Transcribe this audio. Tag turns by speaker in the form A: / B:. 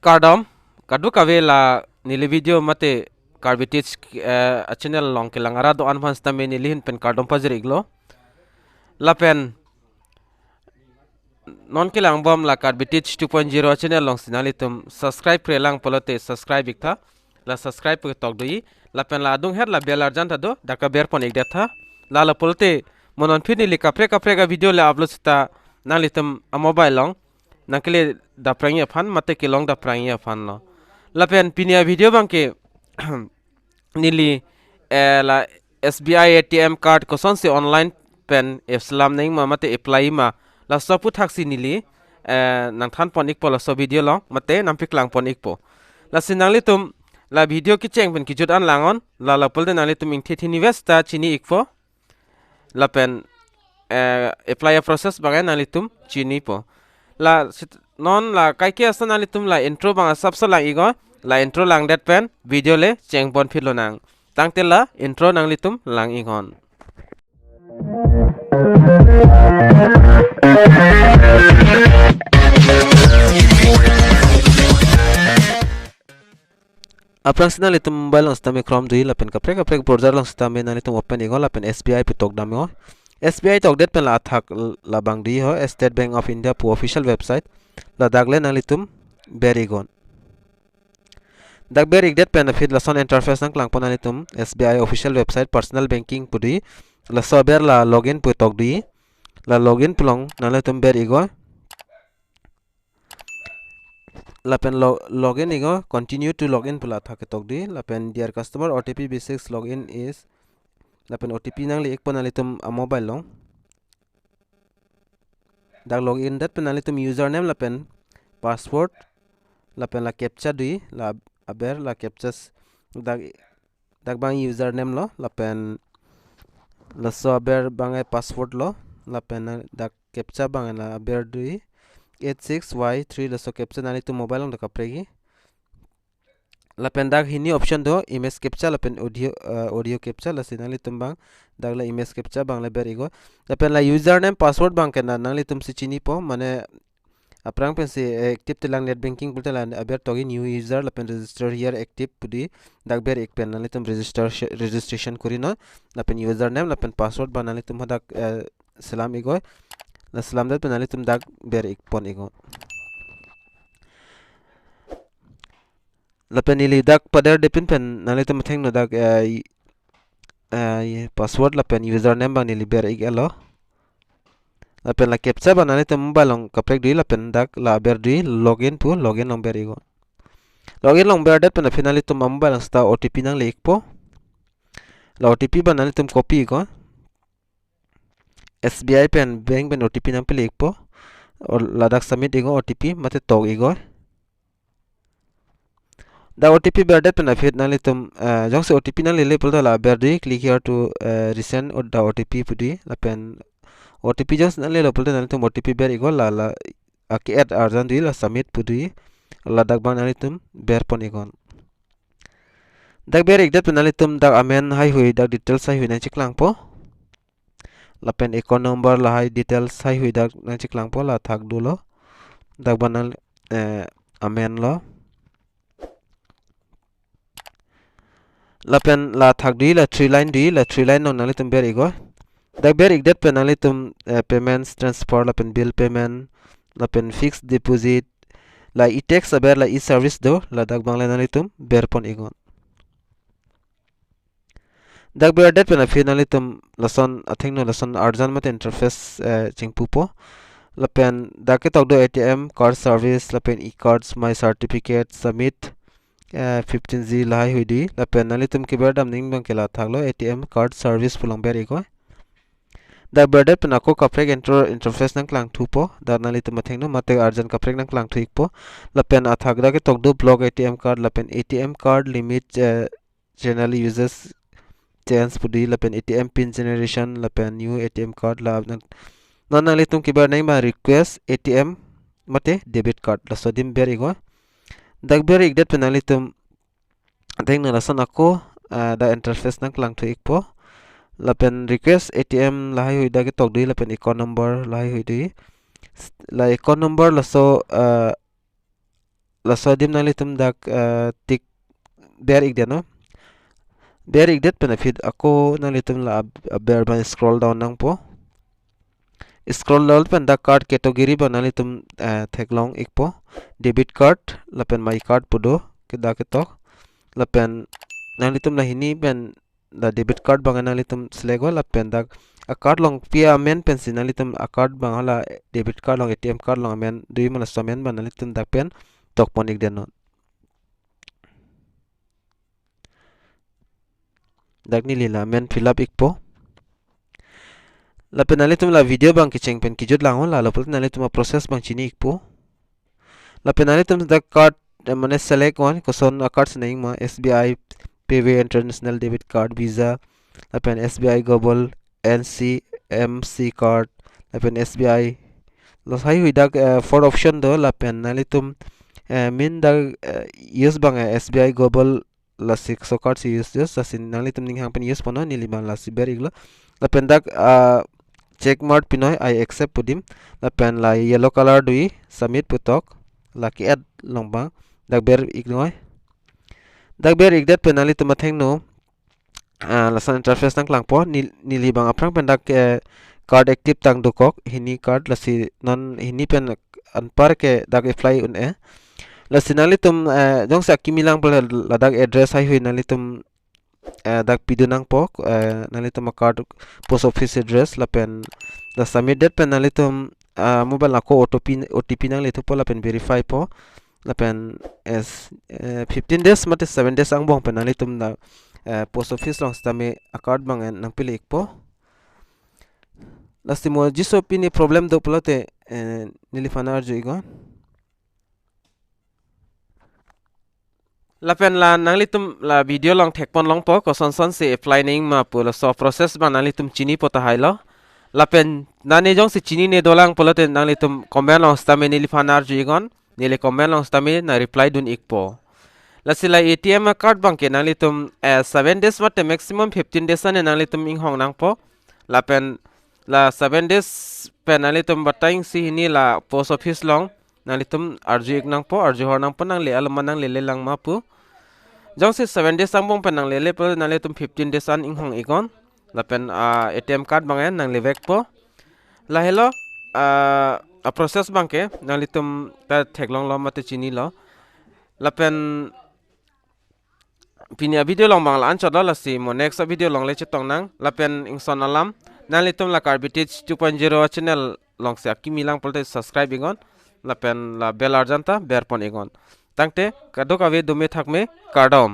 A: Kardom, kadu kavela nili video mate Karbi teach a channel long kilang arado advance tame nilihin pen Kardom pajriglo. Lapen non kilang bom la Karbi teach 2.0 channel long sinalitum subscribe pre lang polote subscribe ikta la subscribe pe tok doi lapen la adung her la belar janta do daka ber pon ik detha la polote monon fini li kapre ga video la upload sta nalitum a mobile long nakle da prangi fan mate kilong da prangi fan lo lapen pinia video bangke nili la SBI ATM card KOSON se online pen islam ning ma mate apply ma la sopu thaksi nili nang than pon ik po la so video long mate nampik lang pon ik po la sinangli tum la video ki cheng pen ki jut an langon la polde nali tum ing thethi investa chini ik po la pen apply process bangai nali tum chini po la non la kai ke asana litum la intro bang sabsa lang igo la intro lang dat pen video le cheng bon philo nang tangte la intro nang litum lang igon aprang sina litum mobile lang stame chrome dui la pen kapre browser lang stame na litum open igo la pen SBI pitok damo SBI tok det pen la thak la bang di ho State Bank of India pu official website la dagle nalitum berigon dag berig det pen fit la son interface nang klang ponanitum SBI official website personal banking pudi la sober la login pu tok di la login plong nalitum berigo la pen login igo continue to login pula thak tok di la pen dear customer OTP b6 login is la pen OTP nang li ek ponalitum a mobile long dag login dat penalitum username la pen password la pen la captcha dui la aber la captchas dag bang username lo la pen la so aber bang password lo la pen dag captcha bang la aber dui 86y3 la so captcha nalitum mobile long da kapregi la pen dag hini option do image captcha la pen audio captcha la sinali tumbang dag la image captcha bang la berigo la pen la username password bang ken nangli tum si chini po mane aprang pen se active telang net banking pulte la aber togi new user la pen register here active pudi dag ber ek pen nangli tum registration kurino la pen username la pen password bang nangli tum hadak salam igo la salam dat pen nangli tum dag ber ek pon igo la pen ili dak pader depin pen nali tum theng no dak password la pen username bang nili ber igelo la pen la captcha bang nali tum mobile long kaprek dui la pen dak la ber dui login pu login long ber igo login long ber dat pen finally tum mobile sta OTP nang lek po la OTP bang nali tum copy igo SBI pen bank pen OTP nang pe lek po or la dak submit igo OTP mate tog igo the OTP berdet pen afit nali tum jong se OTP nali le pulda la berdi click here to resend or the OTP pudi la pen OTP jong nali le pulda nali tum OTP ber igo la aki add arjan di la submit pudi la dag ban nali tum ber pon igon dag ber ik det pen nali tum dag amen hai hui dag details hai hui na chiklang po la pen account number la hai details hai hui dag na chiklang po la thak dulo dag ban nali amen lo la pen la thak di la 3 line no nali tum ber igo dag ber ik det pen nali tum payments transfer la pen bill payment la pen fixed deposit la e-tax aber la e-service do la dag bang la nali tum ber pon igo dag ber det pen afin nali tum lason athing no lason arjan mat interface chingpupo la pen dag ke tok do ATM card service la pen e-cards my certificate submit 15G lai hui di la pen nali tum ki berdam ning bang kela thaklo ATM card service pulang beri ko da berdet pen ako kaprek interface nang klang thupo da nali tum theng no mate arjan kaprek nang klang thuik po la pen athak da ke tok do block ATM card la pen ATM card limit generally uses chance pudi la pen ATM pin generation la pen new ATM card la non nali tum ki ber nang ba request ATM mate debit card la sodim beri ko dag ber ik det penali tum theng na lasan ako da interface nang klang thuik po la pen request ATM la hai hui da ke tok dui la pen account number la hai hui dui la account number la so la sodim nalitum dak tik ber igde no ber igdet benefit ako nalitum la ber ban scroll down nang po scroll down pen dak card category ban nalitum theklong ikpo debit card la pen my card pudo ke dak tok la pen nalitum la hini pen da debit card bang nalitum select la pen dak a card long pia men pen sinalitum a card bang hala debit card long ATM card long men dui mana somen ban nalitum dak pen tok ponik den no dak ni lila men fill up ikpo la pen nalitum la video bang kicheng pen kijut lang la la pul nalitum a process bang chini ikpo la pen nalitum dak card mane select one koson a cards naing ma SBI Payway International Debit Card Visa la pen SBI Global NCMC card la pen SBI los hai hui dak for option do la pen nalitum min dak use bang SBI Global la six so card si use just asin nalitum ning hang pen use pono ni lima la si ber iglo la pen dak check mark pinoi I accept pudim la pen la yellow color dui submit putok la ki add longbang dak ber ignoi dak ber igdet pen nalitum atheng no la san interface nang lang po nili bang aprang pen dak card active tang dukok hini card la si non hini pen anpar ke dak apply un la sinalitum jong sa kimilang pala la dak address hai hui nalitum dak pidu nang po nalitum card post office address la pen la submit date pen nalitum mobile ako OTP nang letu po la pen verify po la pen as 15 days mate 7 days ang bong pen nalitum na post office long stame card bang nang pili ikpo lastimo jiso pini problem do plote nilifana arjo igon la pen la nanglitum la video long thekpon long po ko son se apply ning ma pu la so process ba nanglitum chini pota hailo la pen nane jong se chini ne dolang polote nanglitum comment long stame nilifana arjo igon nile comment long stame na reply dun ikpo la sila ATM card bang ke nanglitum 7 days mate maximum 15 days ane nanglitum ing hong nang po la pen la 7 days pen nanglitum bataing si hini la post office long nanglitum arju ik nang po arju hor nang po nang le alaman nang lele lang ma pu jong si 7 days ang bong pen nang lele po nanglitum 15 days an ing hong ikon la pen ATM card bang en nang levek po la hello a process bang ke nanglitum ta theklong lo mate chini lo la pen pinia video long bang la an chodol la si mo next video long le chetong nang la pen ingson alam nalitum la Karbi 2.0 channel long se akimi lang polte subscribe igon la pen la bell arjanta berpon igon tangte kadok ave dume thakme Kardom